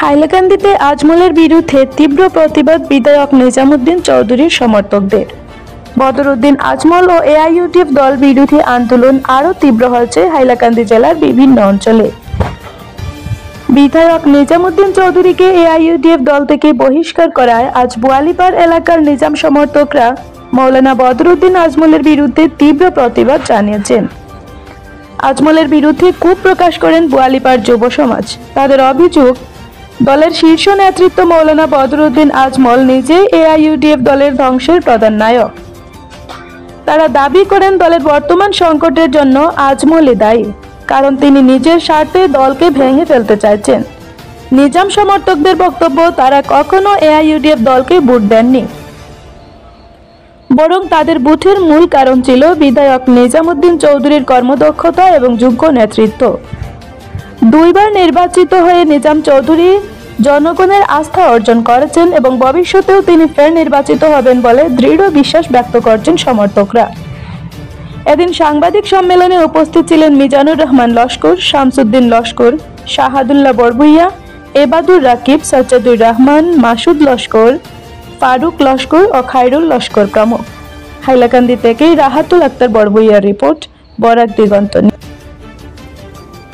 হাইলাকান্দিতে আজমলের বিরুদ্ধে তীব্র প্রতিবাদ বিধায়ক নিজামুদ্দিন চৌধুরীর সমর্থকদের। বদরুদ্দিন আজমল ও এআইইউডিএফ দল বিরোধী আন্দোলন আরও তীব্র হয়েছে হাইলাকান্দি জেলার বিভিন্ন অঞ্চলে। বিধায়ক নিজামুদ্দিন চৌধুরীকে এআইইউডিএফ দল থেকে বহিষ্কার করায় আজ বোয়ালিপাড় এলাকার নিজাম সমর্থকরা মৌলানা বদরুদ্দিন আজমলের বিরুদ্ধে তীব্র প্রতিবাদ জানিয়েছেন। আজমলের বিরুদ্ধে ক্ষোভ প্রকাশ করেন বোয়ালিপাড় যুব সমাজ। তাদের অভিযোগ, দলের শীর্ষ নেতৃত্ব মৌলানা বদরুদ্দিন আজমল নিজে এআইইউডিএফ দলের ধ্বংসের প্রধান নায়ক। তারা দাবি করেন দলের বর্তমান সংকটের জন্য আজমলই দায়ী, কারণ তিনি নিজের স্বার্থে দলকে ভেঙে ফেলতে চাইছেন। নিজাম সমর্থকদের বক্তব্য, তারা কখনো এআইইউডিএফ দলকে ভোট দেননি, বরং তাদের ভোটের মূল কারণ ছিল বিধায়ক নিজামুদ্দিন চৌধুরীর কর্মদক্ষতা এবং যোগ্য নেতৃত্ব। দুইবার নির্বাচিত হয়ে নিজাম চৌধুরী জনগণের আস্থা অর্জন করেছেন এবং ভবিষ্যতেও তিনি ফের নির্বাচিত হবেন বলে দৃঢ় বিশ্বাস ব্যক্ত করছেন সমর্থকরা। এদিন সাংবাদিক সম্মেলনে উপস্থিত ছিলেন মিজানুর রহমান লস্কর, শামসুদ্দিন লস্কর, শাহাদুল্লাহ বরবুইয়া, এবাদুর রাকিব, সাজ্জাদুর রহমান, মাসুদ লস্কর, ফারুক লস্কর ও খায়রুল লস্কর প্রমুখ। হাইলাকান্দি থেকে রাহাতুল আক্তার বরবুইয়ার রিপোর্ট, বরাক দিগন্ত।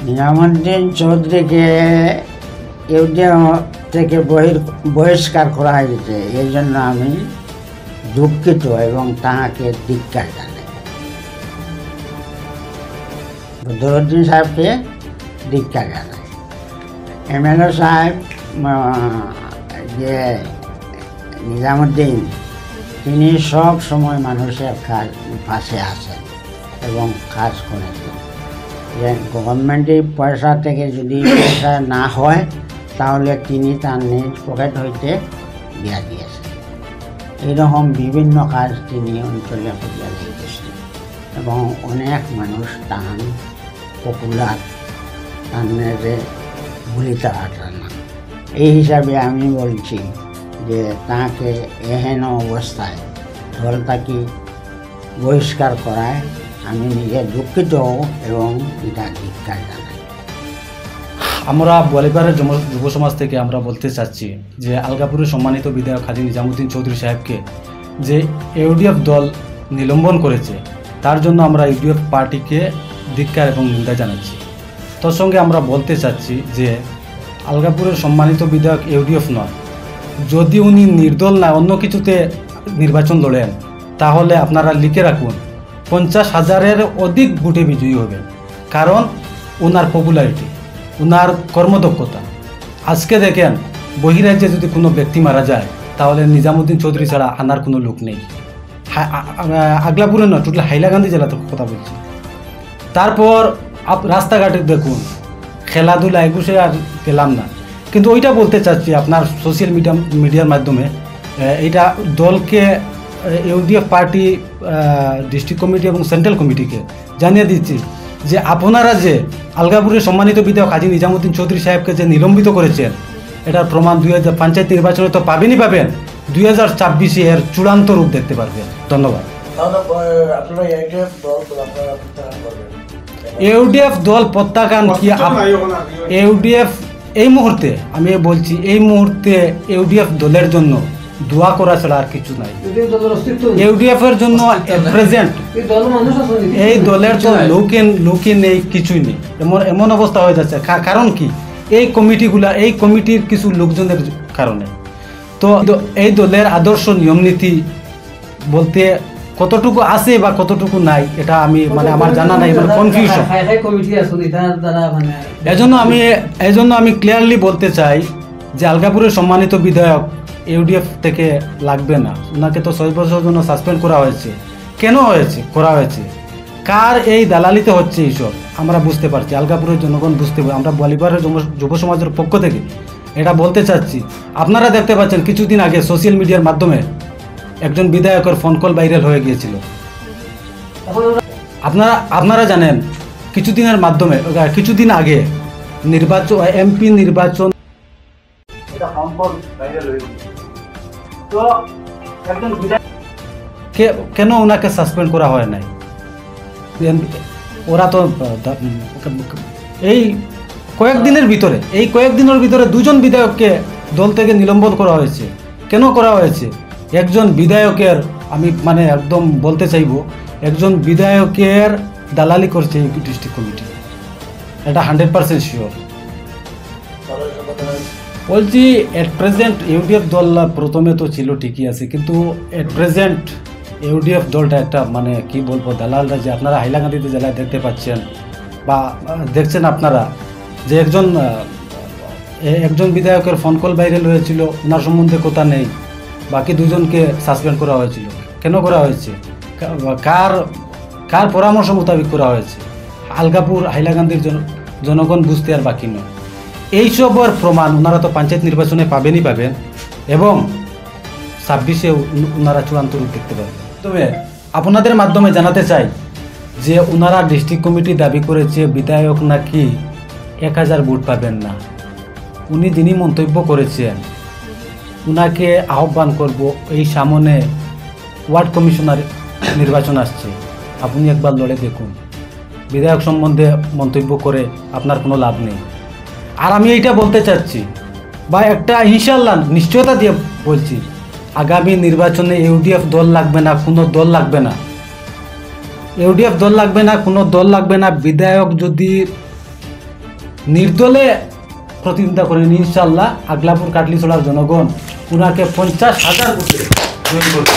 নিজামুদ্দিন চৌধুরীকে ইউডিএফ থেকে বহিষ্কার করা হয়েছে, এই জন্য আমি দুঃখিত এবং তাহাকে ধিক্কার জানাই। বদরুদ্দিন সাহেবকে ধিক্কার জানাই। এমএলএ সাহেব যে নিজামুদ্দিন, তিনি সব সময় মানুষের পাশে আছেন এবং কাজ করেছেন। যে গভর্নমেন্টের পয়সা থেকে যদি পয়সা না হয় তাহলে তিনি তার নিজ পকেট হইতে দিয়া দিয়েছেন। এইরকম বিভিন্ন কাজ তিনি অঞ্চলে করিয়া দিয়েছেন এবং অনেক মানুষ তাহান পপুলার তাহলে ভুলিতে পারেন না। এই হিসাবে আমি বলছি যে তাকে এহেন অবস্থায় দল তাকে বহিষ্কার করায় আমি নিজে দুঃখিত এবং এটা ধিক্কার জানাই। আমরা বোয়ালিপাড়ের যুব সমাজ থেকে আমরা বলতে চাচ্ছি যে আলগাপুরের সম্মানিত বিধায়ক হাজী নিজামুদ্দিন চৌধুরী সাহেবকে যে ইউডিএফ দল নিলম্বন করেছে, তার জন্য আমরা ইউডিএফ পার্টিকে ধিক্কার এবং নিন্দা জানাচ্ছি। তার সঙ্গে আমরা বলতে চাচ্ছি যে আলগাপুরের সম্মানিত বিধায়ক ইউডিএফ নয়, যদি উনি নির্দল না অন্য কিছুতে নির্বাচন লড়েন তাহলে আপনারা লিখে রাখুন 50,000-এর অধিক ভোটে বিজয়ী হবেন। কারণ ওনার পপুলারিটি, ওনার কর্মদক্ষতা। আজকে দেখেন বহিরাজ্যে যদি কোনো ব্যক্তি মারা যায় তাহলে নিজামুদ্দিন চৌধুরী ছাড়া আনার কোনো লোক নেই। আগলাপুরে নয়, টোটাল হাইলাকান্দি জেলাতে কথা বলছি। তারপর রাস্তাঘাটে দেখুন, খেলাধুলা এগুলো আর গেলাম না, কিন্তু ওইটা বলতে চাচ্ছি আপনার সোশ্যাল মিডিয়ার মাধ্যমে এইটা দলকে ইউডিএফ পার্টি ডিস্ট্রিক্ট কমিটি এবং সেন্ট্রাল কমিটিকে জানিয়ে দিচ্ছি যে আপনারা যে আলগাপুরের সম্মানিত বিধায়ক হাজী নিজামুদ্দিন চৌধুরী সাহেবকে যে নিলম্বিত করেছেন, এটার প্রমাণ 2000 পঞ্চায়েত নির্বাচনে তো পাবেনই পাবেন, 2024-এ এর চূড়ান্ত রূপ দেখতে পারবেন। ধন্যবাদ। ইউডিএফ দল প্রত্যাখ্যান কি? ইউডিএফ এই মুহূর্তে আমি বলছি, এই মুহূর্তে ইউডিএফ দলের জন্য দোয়া করা ছাড়া আর কিছু নাই। ইউডিএফ এর জন্য প্রেজেন্ট এই দলের তো লোকে নেই, কিছুই নেই, এমন অবস্থা হয়ে যাচ্ছে। কারণ কি? এই কমিটিগুলা, এই কমিটির কিছু লোকজনের কারণে। তো এই দলের আদর্শ নিয়ম নীতি বলতে কতটুকু আছে বা কতটুকু নাই এটা আমি আমার জানা নাই, কনফিউশন। এজন্য আমি ক্লিয়ারলি বলতে চাই যে আলগাপুরের সম্মানিত বিধায়ক ইউডিএফ থেকে লাগবে না। ওনাকে তো 6 বছরের জন্য সাসপেন্ড করা হয়েছে। কেন করা হয়েছে? কার এই দালালিতে হচ্ছে এইসব আমরা বুঝতে পারছি, আলগাপুরের জনগণ বুঝতে পারে। আমরা বোয়ালিপাড়ের যুব সমাজের পক্ষ থেকে এটা বলতে চাচ্ছি। আপনারা দেখতে পাচ্ছেন কিছুদিন আগে সোশ্যাল মিডিয়ার মাধ্যমে একজন বিধায়কের ফোন কল ভাইরাল হয়ে গিয়েছিল। আপনারা জানেন কিছুদিন আগে নির্বাচন, এমপি নির্বাচন, তো একজন কেন ওনাকে সাসপেন্ড করা হয় নাই? ওরা তো এই কয়েকদিনের ভিতরে, এই কয়েকদিনের ভিতরে দুজন বিধায়ককে দল থেকে নিলম্বন করা হয়েছে। কেন করা হয়েছে? একজন বিধায়কের, আমি মানে একদম বলতে চাইব, একজন বিধায়কের দালালি করছে এই ডিস্ট্রিক্ট কমিটি, এটা 100% শিওর। বলছি এট প্রেজেন্ট ইউডিএফ দল প্রথমে তো ছিল ঠিকই আছে, কিন্তু এট প্রেজেন্ট ইউডিএফ দলটা একটা মানে কি বলবো, দালালরা যে আপনারা হাইলাকান্দিতে জেলায় দেখতে পাচ্ছেন বা দেখছেন আপনারা, যে একজন বিধায়কের ফোন কল ভাইরাল হয়েছিল, ওনার সম্বন্ধে কথা নেই, বাকি দুজনকে সাসপেন্ড করা হয়েছিল। কেন করা হয়েছে? কার কার পরামর্শ মোতাবেক করা হয়েছে? আলগাপুর হাইলাকান্দির জনগণ বুঝতে আর বাকি নয়। এইসবের প্রমাণ ওনারা তো পঞ্চায়েত নির্বাচনে পাবেনই পাবেন, এবং 26-এ ওনারা চূড়ান্ত রূপ দেখতে পাবেন। তবে আপনাদের মাধ্যমে জানাতে চাই যে ওনারা ডিস্ট্রিক্ট কমিটি দাবি করেছে বিধায়ক নাকি 1000 ভোট পাবেন না। উনি যিনি মন্তব্য করেছেন, ওনাকে আহ্বান করব, এই সামনে ওয়ার্ড কমিশনার নির্বাচন আসছে, আপনি একবার লড়ে দেখুন। বিধায়ক সম্বন্ধে মন্তব্য করে আপনার কোনো লাভ নেই। আর আমি এইটা বলতে চাচ্ছি, বা একটা ইনশাল্লাহ নিশ্চয়তা দিয়ে বলছি, আগামী নির্বাচনে ইউডিএফ দল লাগবে না, কোনো দল লাগবে না, ইউডিএফ দল লাগবে না, কোনো দল লাগবে না। বিধায়ক যদি নির্দলে প্রতিদ্বন্দ্বিতা করেন, ইনশাল্লাহ আগলাপুর কাটলিছড়ার জনগণ ওনাকে 50,000 ভোটে জয়ী করবে।